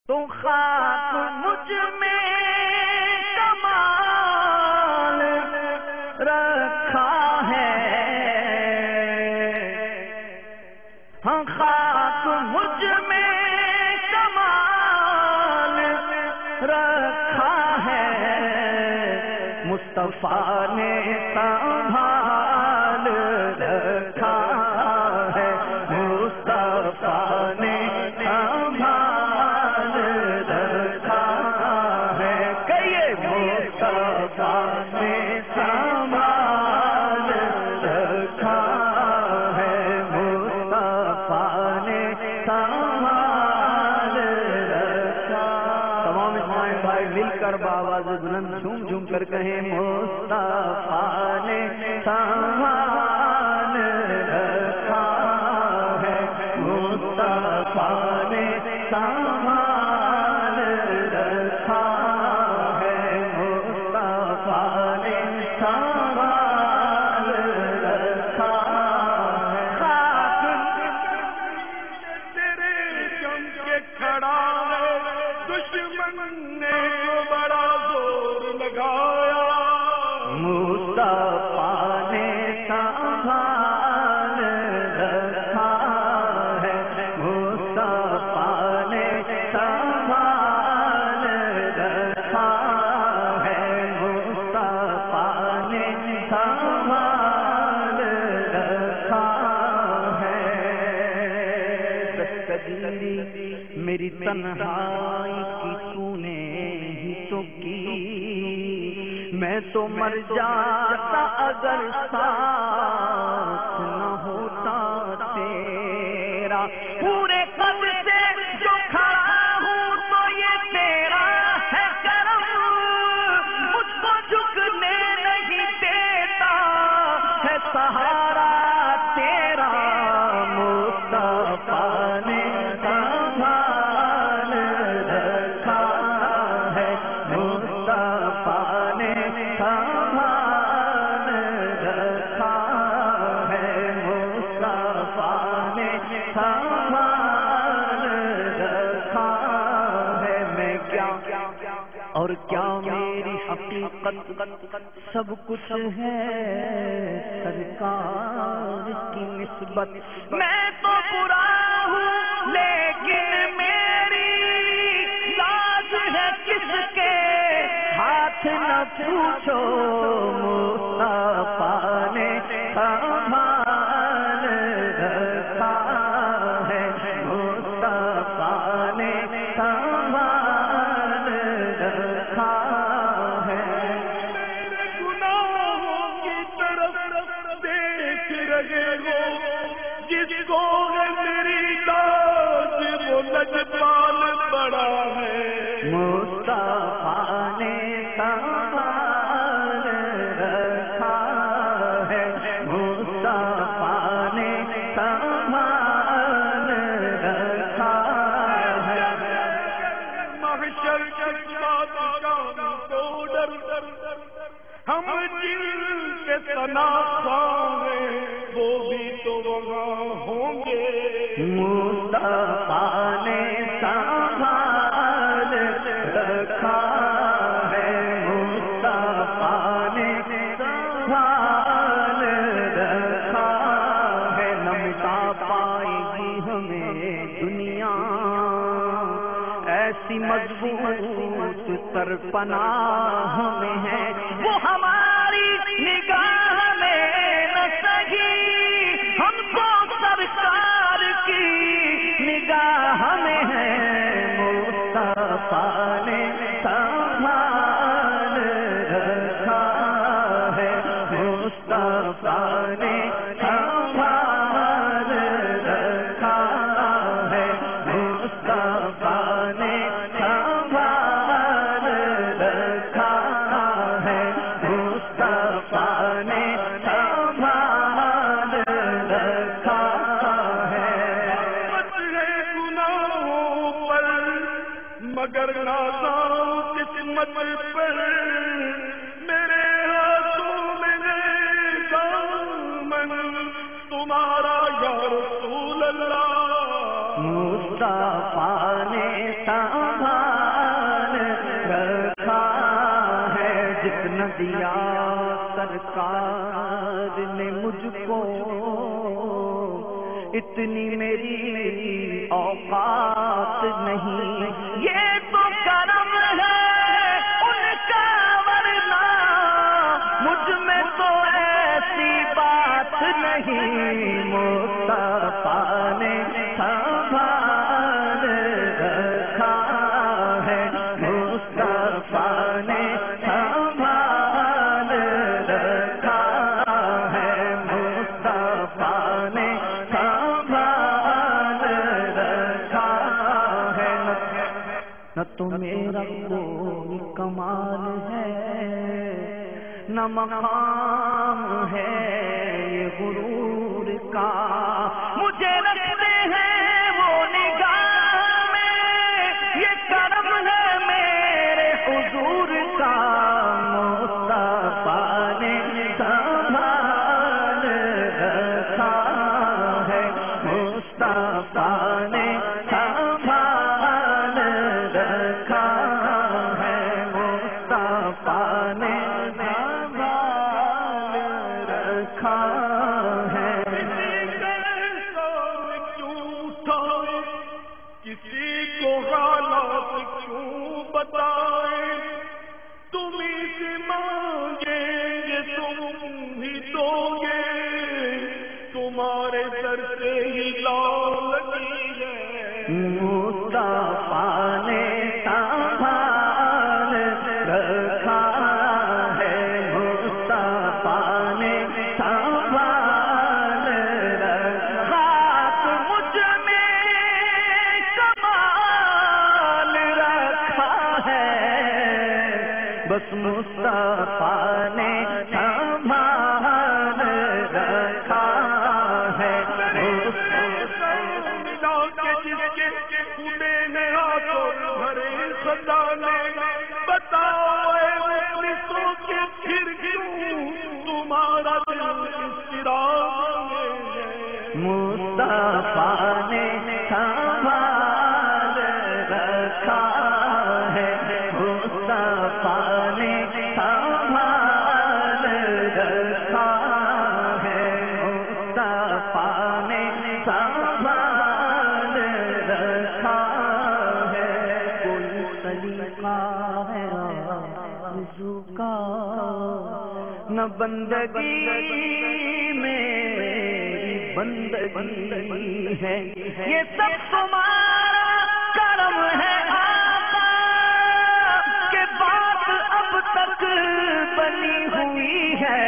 تو خاک مجھ میں کمال رکھا ہے، ہاں خاک مجھ میں کمال رکھا ہے، مصطفیٰ نے سنبھال رکھا ہے، مصطفیٰ نے سنبھال رکھا ہے، کہیے مصطفیٰ نے سنبھال رکھا ہے، مصطفیٰ نے سنبھال رکھا۔ تمام اسماعیل بھائی مل کر بآواز بلند جھوم جھوم کر کہیں مصطفیٰ نے سنبھال رکھا ہے، مصطفیٰ نے سنبھال رکھا ہے، مصطفیٰ نے سنبھال رکھا ہے۔ خاک تیرے جم کے کھڑا ہے، دشمن نے بڑا زور لگایا، مصطفیٰ نے سنبھال رکھا ہے، مصطفیٰ نے سنبھال رکھا ہے، مصطفیٰ نے سنبھال رکھا ہے۔ دستگیری میری تنہائی کی تو نے ہی تو کی، میں تو مر جاتا اگر ساتھ نہ ہوتا تیرا، پورے قد سے جو کھڑا ہوں تو یہ تیرا ہے کرم، مجھ کو جھکنے نہیں دیتا ہے سہارا تیرا، مصطفیٰ نے سنبھال رکھا ہے، مصطفیٰ نے سنبھال رکھا ہے، مصطفیٰ نے سنبھال رکھا ہے۔ میں کیا اور کیا میری حقیقت، سب کچھ ہے سرکار کی نسبت، میں تو برا ہوں لیکن میری لاج ہے کس کے ہاتھ نہ پوچھو، مصطفیٰ نے سنبھال رکھا ہے، مصطفیٰ نے سنبھال رکھا ہے۔ گناہوں کی طرف دیکھ رہے ہو، جس کو ہے میری لاج وہ لجپال بڑا ہے، مصطفیٰ نے سنبھال رکھا ہے، مصطفیٰ نے سنبھال رکھا ہے۔ محشر کے بادشاہ کو ڈر، ہم جن کے تنازع ہیں وہ بھی تو وہاں ہوں گے، مصطفیٰ نے سنبھال رکھا ہے، مصطفیٰ نے سنبھال رکھا ہے۔ نہ مٹا پائے گی ہمیں دنیا ایسی مضبوط سرپناہ میں ہے، وہ ہماری نگاہ میں نہ سہی، ہم کو سرکار کی نگاہ میں ہے، مصطفیٰ نے سنبھال رکھا ہے، مصطفیٰ نے سنبھال رکھا ہے، مصطفیٰ نے سنبھال رکھا ہے، مصطفیٰ نے سنبھال رکھا ہے۔ گناہوں پر مگر نازاں قسمت پر، میرے ہاتھوں میں ہے دامن تمہارا یا رسول اللہ، مصطفیٰ نے نہ دیا سرکار نے مجھ کو، اتنی میری اوقات نہیں، یہ تو کرم ہے ان کا، ورنہ مجھ میں تو ایسی بات نہیں۔ مصطفیٰ نے سنبھال رکھا ہے، مصطفیٰ نے سنبھال رکھا ہے، مصطفیٰ نے سنبھال رکھا ہے۔ نہ تو میرا کوئی کمال ہے، نہ مقام ہے یہ غرور کا، مجھے رکھتے ہیں وہ نگاہ میں، یہ کرم ہے میرے حضور کا۔ مصطفیٰ نے سنبھال رکھا ہے، مصطفیٰ نے سنبھال رکھا ہے، مصطفیٰ نے کسی کو حالات کیوں بتائیں، تم ہی سے مانگیں گے تم ہی دو گے، تمہارے در سے ہی لالگی ہے۔ مصطفیٰ نے سنبھال رکھا ہے، مصطفیٰ نے سنبھال رکھا، مجھ میں کمال رکھا ہے، بس مصطفیٰ نے سنبھال رکھا ہے۔ بتاؤ مفلسوں کے پھر کیوں تمہارا دل اضطراب میں؟ مصطفیٰ نے سنبھال رکھا ہے، مصطفیٰ نے سنبھال رکھا ہے، مصطفیٰ نے سنبھال رکھا ہے۔ کوئی طریقہ ہے آرزو کا، نہ بندگی میری بندگی ہے، یہ سب تمہارا کرم ہے آقا، کہ بات اب تک بنی ہوئی ہے۔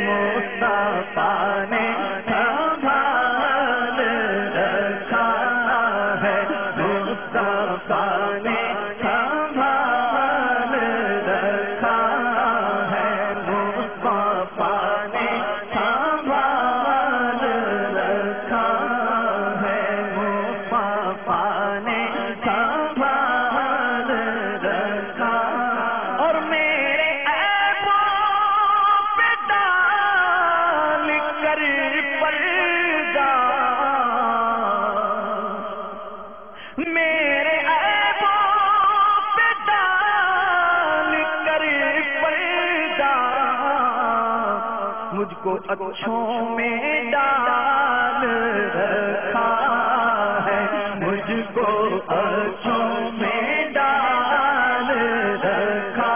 مصطفیٰ نے سنبھال رکھا ہے، مصطفیٰ نے سنبھال رکھا ہے، مصطفیٰ نے سنبھال رکھا ہے، مصطفیٰ نے سنبھال رکھا، اور میرے عیبوں پہ ڈال کر پردہ، میرے عیبوں پہ ڈال کر پردہ، مجھ کو اچھوں میں ڈال رکھا ہے، مجھ کو اچھوں میں ڈال رکھا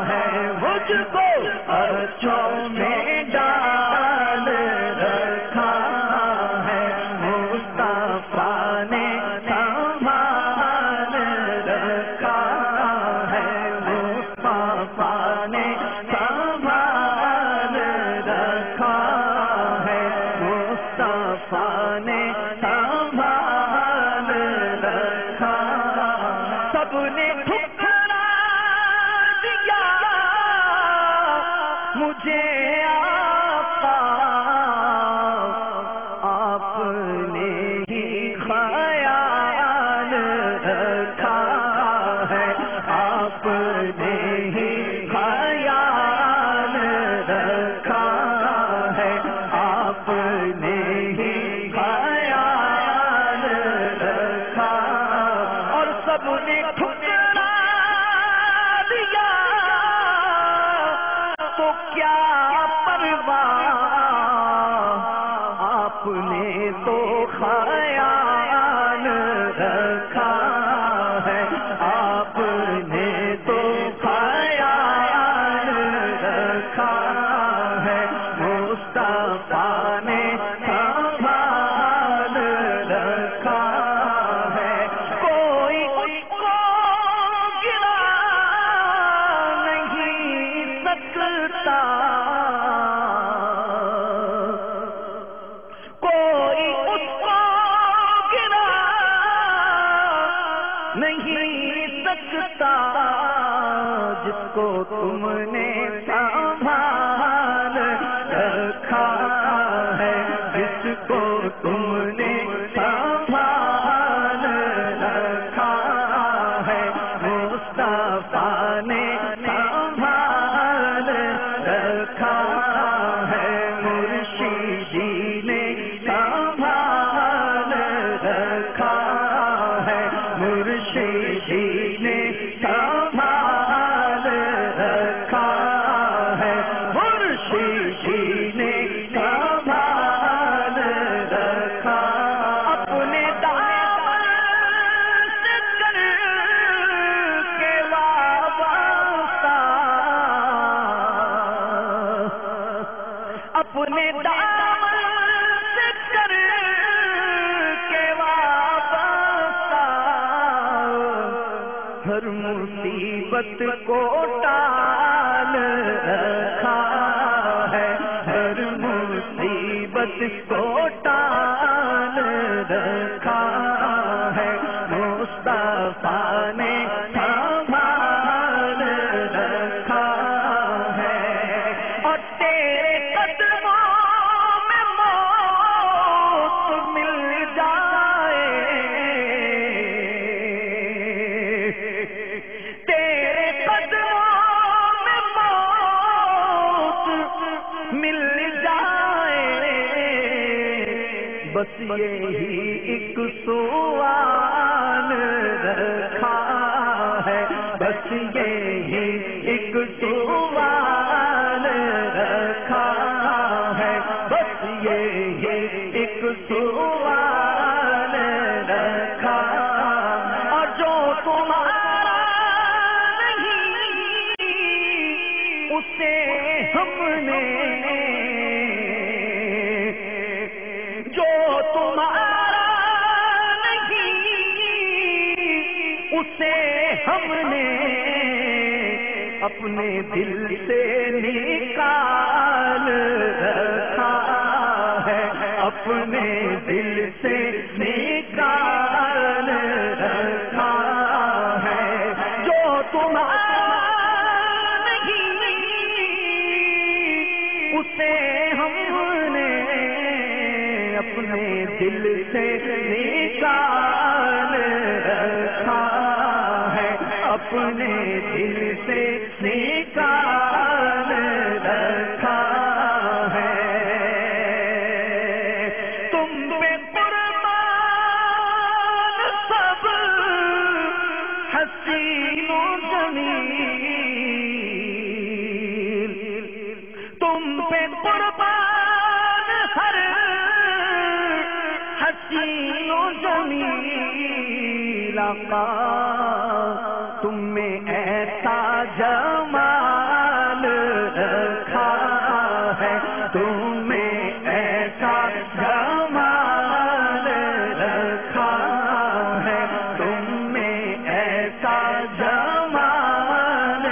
ہے، مجھ کو اچھوں میں ڈال رکھا ہے، مصطفیٰ نے سنبھال رکھا ہے، مصطفیٰ نے سنبھال رکھا ہے، مصطفیٰ نے سنبھال رکھا، سب نے ٹھکرا دیا مجھے آقا، آپ نے ہی خیال رکھا ہے، آپ نے ہی خیال رکھا ہے، آپ نے ہی خیال رکھا، اور سب نے ٹھکرا دیا کیا پرواہ، آپ نے تو خیال رکھا ہے، آپ نے تو خیال رکھا ہے، مصطفیٰ نے سنبھال رکھا ہے، کوئی اس کو گرا نہیں سکتا، کوئی اس کو گرا نہیں سکتا، جس کو تم نے سنبھال رکھا ہے، جس کو تم نے سنبھال رکھا ہے، مصطفیٰ نے سنبھال رکھا ہے، مرشدی نے سنبھال رکھا ہے، مرشدی نے سنبھال رکھا ہے، مرشدی نے سنبھال رکھا، اپنے دامن سے کر کے وابستہ، اپنے دامن سے کر کے وابستہ، ہر مصیبت کو ٹال رکھا ہے، ہر مصیبت کو ٹال رکھا ہے، مصطفیٰ نے سنبھال رکھا ہے، اور تیرے قدموں میں موت مل جائے، تیرے قدموں میں موت مل جائے، بس یہی ایک سوال رکھا ہے، بس یہی ایک سوال رکھا ہے، بس یہی ایک سوال رکھا، اور جو تمہارا نہیں اسے ہم نے، جو تمہارا نہیں اسے ہم نے اپنے دل سے نکال رکھا ہے، اپنے دل سے نکال رکھا ہے، جو تمہارا نہیں اسے ہم نے اپنے دل سے نکال رکھا ہے، اپنے دل سے نکال رکھا ہے، تم پہ قربان سب حسین و جمیل، تم پہ قربان ہر حسین و جمیل، آقا تم میں ایسا جمال رکھا ہے، تم میں ایسا جمال رکھا ہے، تم میں ایسا جمال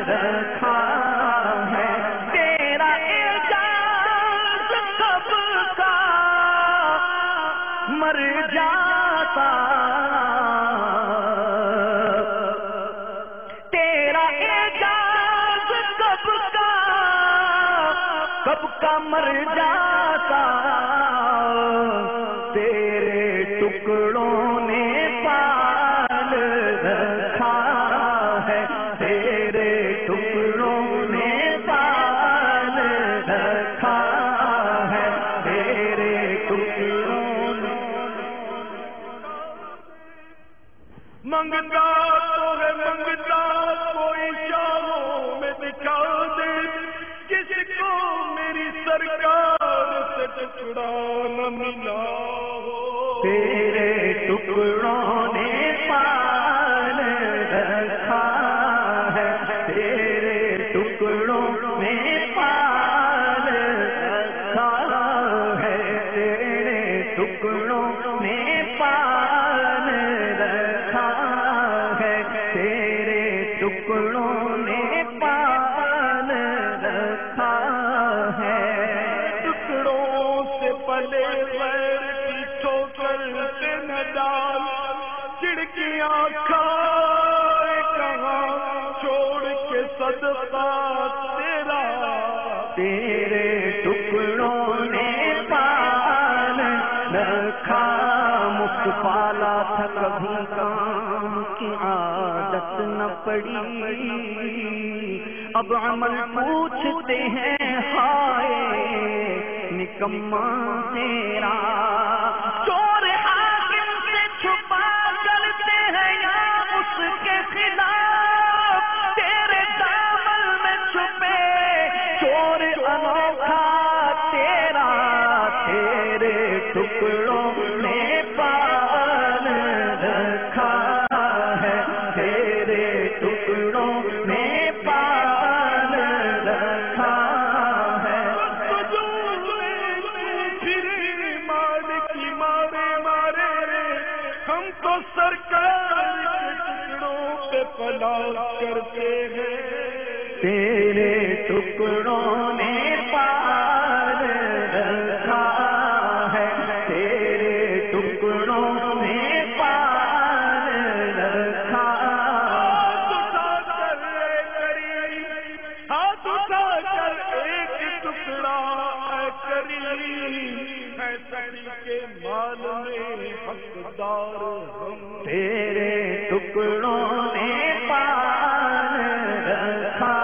رکھا ہے، تیرا اعجاز کب کا مر جاتا، تیرا اعجاز کب کا مر جاتا، تیرے ٹکڑوں نے پال رکھا ہے، تیرے ٹکڑوں نے پال رکھا ہے، تیرے ٹکڑوں نے منگتا تو ہے منگتا کوئی شاہوں میں دکھا دے، جس سرکار سے ٹکڑا نہ ملا ہو، تیرے ٹکڑوں نے پال رکھا ہے، تیرے ٹکڑوں میں پال رکھا ہے، تیرے ٹکڑوں میں پال رکھا ہے، تیرے ٹکڑوں نے پال رکھا ہے۔ ٹکڑوں سے پلے غیر کی ٹھوکر سے نہ ڈال، کھڑکیاں کھائے کہاں چھوڑ کے صدقہ تیرا، تیرے ٹکڑوں نے پال رکھا، مفت پالا تھا کبھی کام کی عادت نہ پڑی، اب عمل پوچھتے ہیں ہائے نکما تیرا، چور حاکم سے چھپا کرتے ہیں یا اس کے خلاف، تیرے دامن میں چھپے چور انوکھا تیرا، تیرے ٹکڑوں نے پال رکھا ہے، تیرے ٹکڑوں نے پال رکھا ہے۔ ہم تو سرکار کے ٹکڑوں پہ پلا کرتے ہیں، تیرے ٹکڑوں نے پال رکھا ہے، تیرے ٹکڑوں نے پال رکھا۔ ہاتھ اٹھا کر اے کریم، ہاتھ اٹھا کر ایک ٹکڑا اے کریم، ہے سبھی کے مال میں حقدار ہم، تیرے ٹکڑوں نے پال رکھا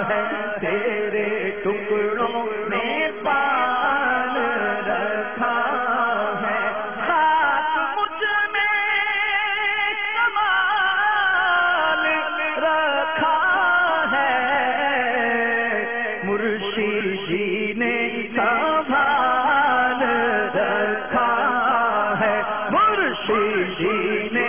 ہے، تیرے ٹکڑوں نے پال رکھا ہے۔ خاک مجھ میں کمال رکھا ہے، مرشدی نے سنبھال رکھا ہے، مرشدی نے